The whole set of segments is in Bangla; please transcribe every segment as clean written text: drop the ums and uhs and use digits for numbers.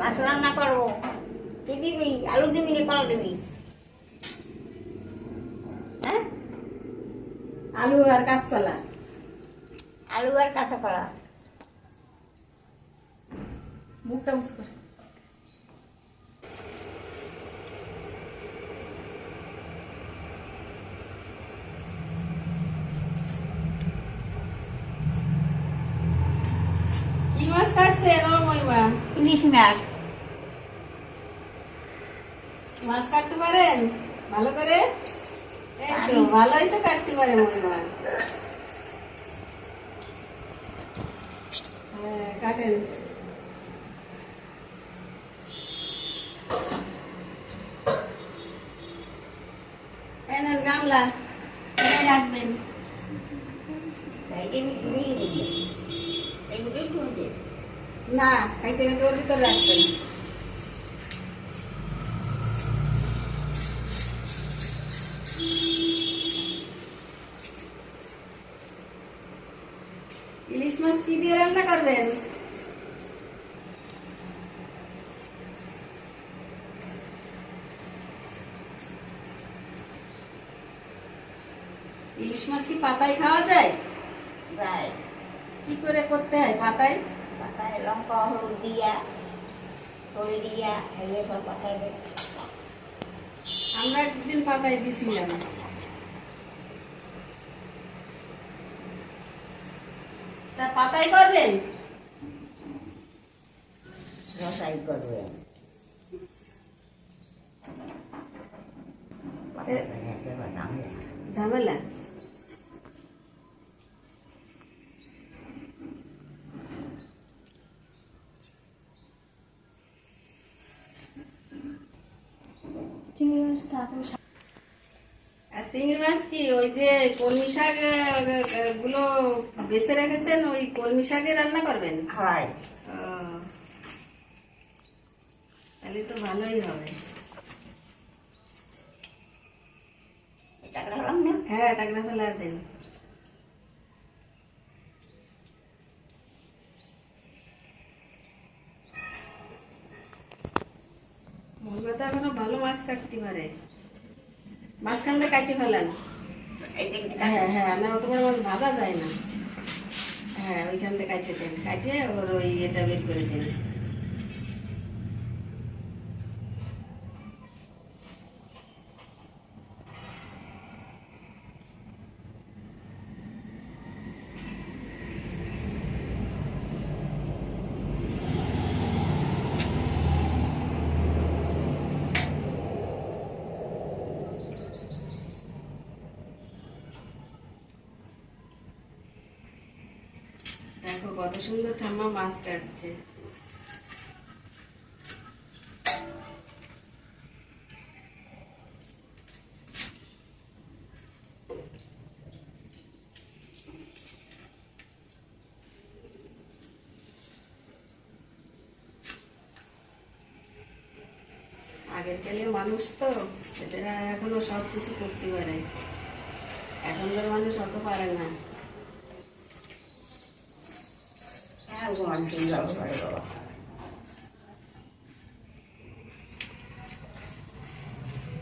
মাছ রান্না করবো। কি দিবি? আলু দিবি না কলা দিবি? হ্যাঁ, আলু আর কাঁচকলা। আলু আর কাঁচা কলা। মুখটা উঁচু কর। কি মাছ কাটছেন ও মহিমা? ইলিশ মাছ। মাছ কাটতে পারেন ভালো করে? এই তো ভালোই তো কাটতে পারে মহিমা। হ্যাঁ, কাটেন। এনেন গামলা, এনে রাখবেন। এইগুলোই খুঁজে। না, কাইটে কাইটে ওর ভিতরে রাখবেন। ইলিশ মাছ কি দিয়ে রান্না করবেন? ইলিশ মাছ কি পাতায় খাওয়া যায়? যায়। কি করে করতে হয় পাতায়? পাতায় লঙ্কা হলুদ দিয়া, তরি দিয়া, এগুলো পাতায় দেয়। আমরা একদিন পাতায় দিয়েছিলাম। তা পাতায় করলেন? রসাই করবে। ঝামেলা। চিংড়ি মাছ থাকুন। আর চিংড়ি মাছ কি ওই যে কলমি শাক গুলো বেছে রেখেছেন, ওই কলমি শাকে রান্না করবেন? হয়। ও, তাহলে তো ভালোই হবে। টাকা হলাম না। হ্যাঁ, টাকনা ফেলা দেন। মহিমা তো এখনো ভালো মাছ কাটতে পারে। মাঝখান দিয়ে কাটে ফেলেন। হ্যাঁ হ্যাঁ, না অত বড় মাছ ভাজা যায় না। হ্যাঁ, ওইখান থেকে কাটে দেন, কাটে ওর ওই এটা বের করে দেন। দেখো কত সুন্দর ঠাম্মা মাছ কাটছে। আগের কালের মানুষ তো, এরা এখনো সব কিছু করতে পারে। এখনকার মানুষ অত পারে না।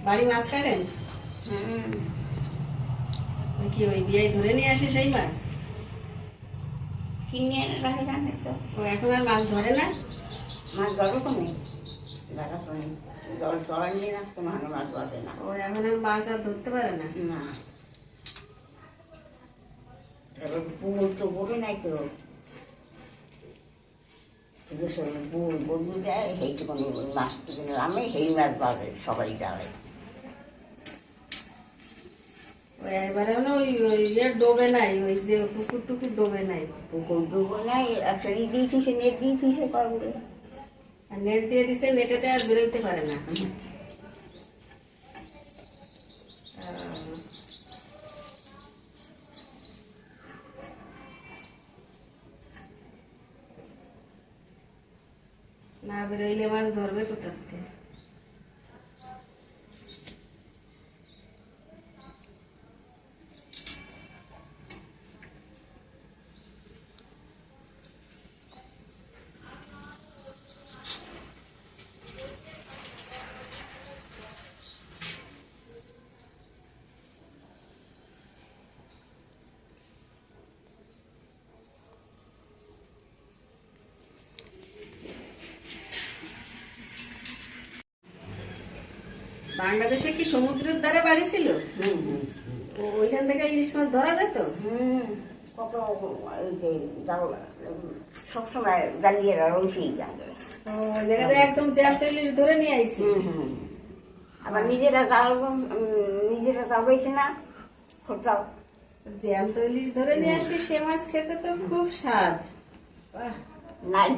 বাড়ি মাছ কাটেন? কি ওই বিয়ে ধরে নিয়ে আসে সেই মাছ? কিনে এনে রাখে জানে তো। ও এখন আর মাছ ধরে না? মাছ ধরো তো নেই। ধরা তো নেই। জল চড়া নিয়ে না তো ভালো মাছ ধরে না। ও এখন আর মাছ আর ধরতে পারে না? না। এবার পুকুর তো বলে নাই কেউ। বন্ধু যায় সেইটুকু মাছ কিনে নামে সেই মাছ পাবে সবাই যাবে। ওই এবারে ওই ইয়ে ডোবে নাই, ওই যে পুকুর টুকুর ডোবে নাই। পুকুর ডুবো নাই, একটা দিয়েছি সে নেট দিয়েছি সে করবে। আর নেট দিয়ে দিছে, নেটেতে আর বেরোতে পারে না। না বেরোইলে মাছ ধরবে কোথা থেকে? বাংলাদেশে কি সমুদ্রের ধারে বাড়ি ছিল? হুম হুম ওইখান থেকে ইলিশ মাছ ধরা যেত? হুম কত এই যে সবসময় দাঁড়িয়ে রয়েছেই জানবে। ও জায়গাতে একদম জ্যান্ত ইলিশ ধরে নিয়ে আইছি। হুম আবার নিজেরা জাল নিজেরা যাবেছে না খোঁটাও জ্যান্ত ইলিশ ধরে নিয়ে আসলে সে মাছ খেতে তো খুব স্বাদ। বাহ, নাই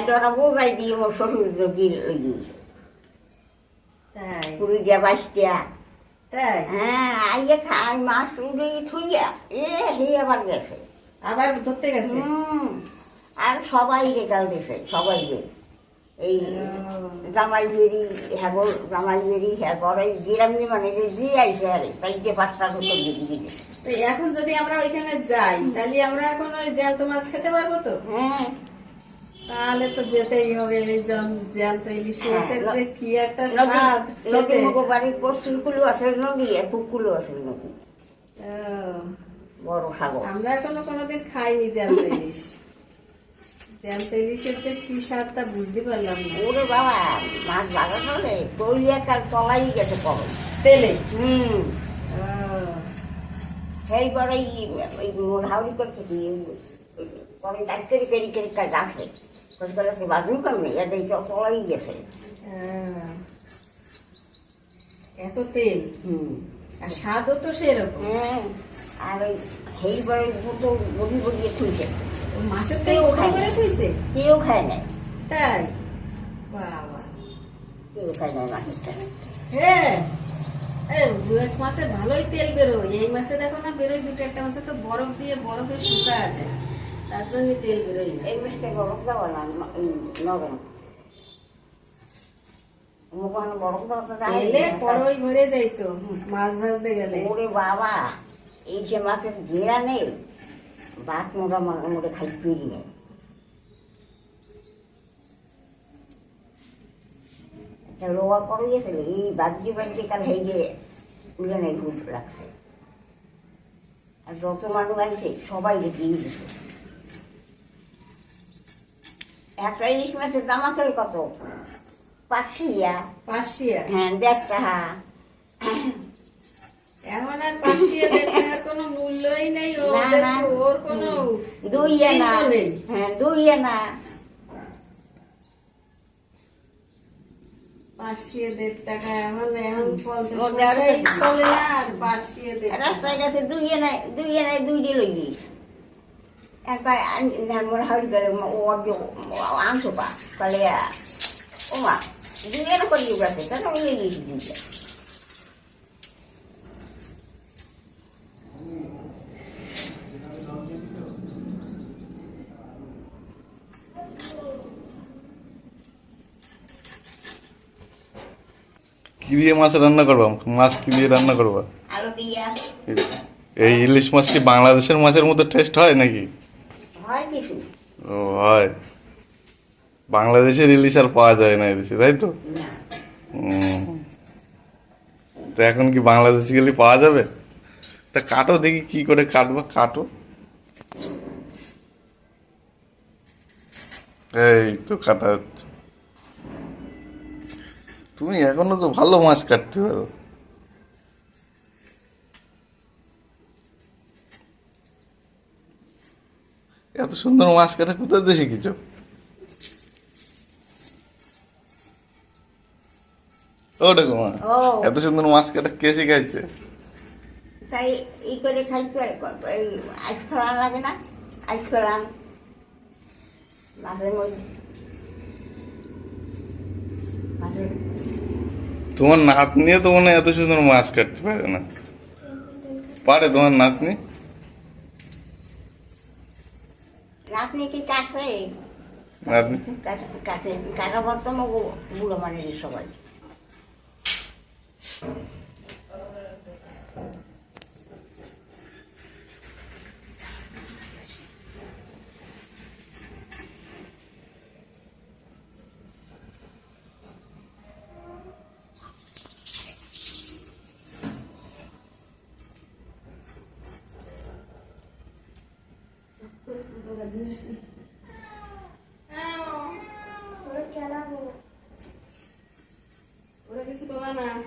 ডরা বোঝাই দিয়ে আমার শ্বশুর দিয়ে গিয়েছে তাই? পুরী দিয়া বাঁচতিয়া। তাই হ্যাঁ আইয়ে খাই মাছ উড়ে থইয়া হে আবার গেছে। আবার ধরতে গেছে? আর সবাই রে কাল দিছে সবাই রে এই জামাই বেরি হ্যাঁ জামাই বেরি হ্যাঁ করে গ্রামে মানে যে দিয়ে আইসে আরে তাই যে পাঁচটা দুটো দিয়ে দিয়েছে। তো এখন যদি আমরা ওইখানে যাই তাহলে আমরা এখন ওই জ্যান্ত মাছ খেতে পারবো তো? হ্যাঁ তাহলে তো যেতেই হবে। এই জ্যান্ত ইলিশ মাছের যে কি একটা নদী স্বাদ নদী খেতে। মুখ বাড়ির পশ্চিমকুলো আছে নদী আর পুকুলো আছে নদী ও, বড় সাগর। আমরা এখনো কোনোদিন খাইনি জ্যান্ত ইলিশ। জ্যান্ত ইলিশের যে কি স্বাদ তা বুঝতে পারলাম না। ওরে বাবা মাছ ভাজা চলে তৈরি কাল তলাই গেছে কবে তেলে? ও, সেইবারে ওই হাউড়ি করতে দিয়ে পরে ডাক্তারি পেরি কেরি কাজ আসে সে বাজুর কামে এদের তলাই গেছে। এত তেল আর স্বাদও তো সেরকম। হ্যাঁ আর ওই সেইবারে মতো বড়ি বড়িয়ে খুঁজছে মাছের তেল ওদের করে খুঁজছে? কেউ খায় না তাই? বাবা, কেউ খায় না মাছের টাকা। হ্যাঁ দু এক মাসে ভালোই তেল বেরোয়। এই মাসে দেখো না বেরোয় দুটো একটা মাসে তো বরফ দিয়ে বরফে শুকা আছে, তার জন্য তেল বেরোয় না। এই মাছটা বরফ দেওয়া না নরম মুখানে বরফ দেওয়া তেলে কড়ই ভরে যাইতো মাছ ভাজতে গেলে। ওরে বাবা এই যে মাছের ঘেরা নেই ভাত মোটা মোটে খালি পেরি নেই। একটা লোয়া করে গেছিল এই বাদ্যি বাদ্যি কাল হয়ে গিয়ে উড়ানে ভুল রাখছে আর যত মানুষ আছে সবাই দিয়ে দিছে। একটা ইলিশ মাছের দাম আছে কত? 500 পাশিয়া? হ্যাঁ দেখা এখন আর পাশিয়া দেখার কোনো মূল্যই নেই। ওদের তো ওর কোনো 2 আনা চিহ্ন নেই। হ্যাঁ 2 আনা পাশিয়া 1.5 টাকা। এখন 50 পয়সাই চলে না আর পাশিয়া 1.5 টাকা। রাস্তায় গেছে 2 আনায় 2 দিয়ে লই গিয়েছ একবার মনে হয় ও আনছো পা তাহলে ও মা 2 আনা করে গেছে তাহলে ওই গিয়েছি দুইটা। কি দিয়ে মাছ রান্না করবা? মাছ কি দিয়ে রান্না করবা? আলু দিয়া এই ইলিশ মাছ কি বাংলাদেশের মাছের মতো টেস্ট হয় নাকি? হয় কিছু ও হয়, বাংলাদেশের ইলিশ আর পাওয়া যায় না এদেশে, তাই তো? না তো এখন কি বাংলাদেশি গেলে পাওয়া যাবে? তা কাটো দেখি কি করে কাটবা, কাটো। এই তো কাটা হচ্ছে। তুমি এখনো তো ভালো মাছ কাটতে পারো। এত সুন্দর মাছ কাটা কোথায় দিয়ে শিখেছ? ওটা মা, ও এত সুন্দর মাছ কাটা কে শিখাইছে? তাই এই করে খাইতে আইস ফেলান লাগে না আইস ফেলান মাছের মধ্যে মাছের তোমার নাতনিও তো মনে হয় এত সুন্দর মাছ কাটতে পারে না। পারে তোমার নাতনি? আপনি কি কাছে নাতনি কাছে কাকা বর্তমান বুড়ো মানে সবাই ওরা কিছু তোমার না